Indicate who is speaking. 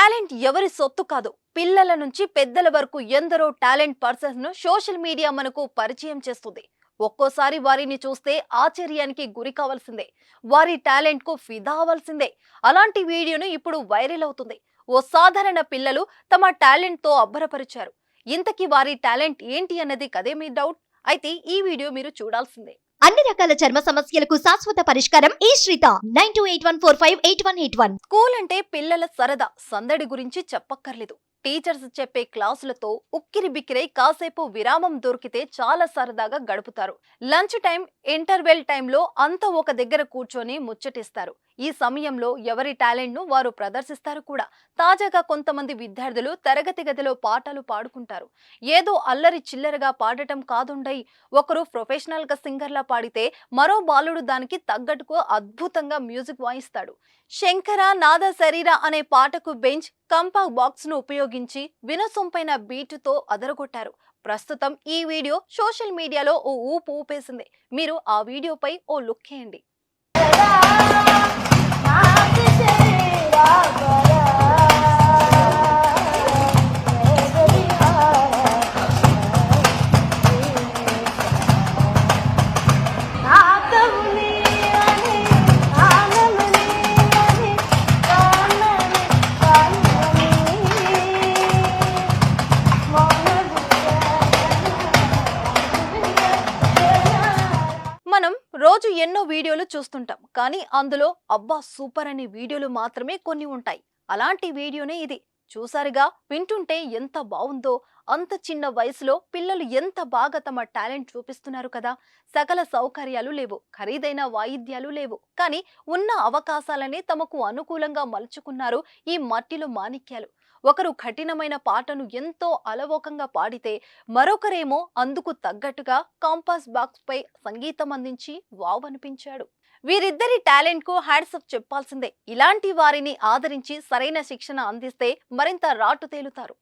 Speaker 1: Talent ఎవరి సొత్తు కాదు. పిల్లల నుంచి పెద్దల వరకు ఎందరో టాలెంట్ పర్సన్స్ ను సోషల్ మీడియా మనకు పరిచయం చేస్తుంది. ఒక్కోసారి వారిని చూస్తే ఆశ్చర్యానికి గురి కావాల్సిందే, వారి టాలెంట్ కు ఫిదా అవ్వాల్సిందే. అలాంటి వీడియోను ఇప్పుడు వైరల్ అవుతుంది. ఓ సాధారణ పిల్లలు తమ టాలెంట్ తో అబ్బరపరిచారు. ఇంతకీ వారి టాలెంట్ ఏంటి అన్నది కదే మీ డౌట్. అయితే ఈ వీడియో మీరు చూడాల్సిందే.
Speaker 2: అన్ని రకాల చర్మ సమస్యలకు శాశ్వత పరిష్కారం ఈ శ్రీత 9281458181.
Speaker 1: స్కూల్ అంటే పిల్లల సరదా సందడి గురించి చెప్పక్కర్లేదు. టీచర్స్ చెప్పే క్లాసులతో ఉక్కిరి బిక్కిరై కాసేపు విరామం దొరికితే చాలా సరదాగా గడుపుతారు. లంచ్ టైం, ఇంటర్వెల్ టైంలో అంతా ఒక దగ్గర కూర్చొని ముచ్చటిస్తారు. ఈ సమయంలో ఎవరి టాలెంట్ ను వారు ప్రదర్శిస్తారు కూడా. తాజాగా కొంతమంది విద్యార్థులు తరగతి గదిలో పాటలు పాడుకుంటారు. ఏదో అల్లరి చిల్లరగా పాడటం కాదుండయి. ఒకరు ప్రొఫెషనల్ గా సింగర్లా పాడితే మరో బాలుడు దానికి తగ్గట్టుకు అద్భుతంగా మ్యూజిక్ వాయిస్తాడు. శంకర నాద శరీర అనే పాటకు బెంచ్, కంపాక్ బాక్స్ ను ఉపయోగించి వినసొంపైన బీటుతో అదరగొట్టారు. ప్రస్తుతం ఈ వీడియో సోషల్ మీడియాలో ఓ ఊపు ఊపేసింది. మీరు ఆ వీడియోపై ఓ లుక్ వేయండి. మనం రోజు ఎన్నో వీడియోలు చూస్తుంటాం, కానీ అందులో అబ్బా సూపర్ అనే వీడియోలు మాత్రమే కొన్ని ఉంటాయి. అలాంటి వీడియోనే ఇది. చూసారుగా, వింటుంటే ఎంత బాగుందో. అంత చిన్న వయసులో పిల్లలు ఎంత బాగా తమ టాలెంట్ చూపిస్తున్నారు కదా. సకల సౌకర్యాలు లేవు, ఖరీదైన వాయిద్యాలు లేవు, కానీ ఉన్న అవకాశాలనే తమకు అనుకూలంగా మలుచుకున్నారు ఈ మట్టిలో మాణిక్యాలు. ఒకరు కఠినమైన పాటను ఎంతో అలవోకంగా పాడితే, మరొకరేమో అందుకు తగ్గట్టుగా కాంపాస్ బాక్స్ పై సంగీతం అందించి వావ్ అనిపించాడు. వీరిద్దరి టాలెంట్ కు హ్యాట్స్ ఆఫ్ చెప్పాల్సిందే. ఇలాంటి వారిని ఆదరించి సరైన శిక్షణ అందిస్తే మరింత రాటు తేలుతారు.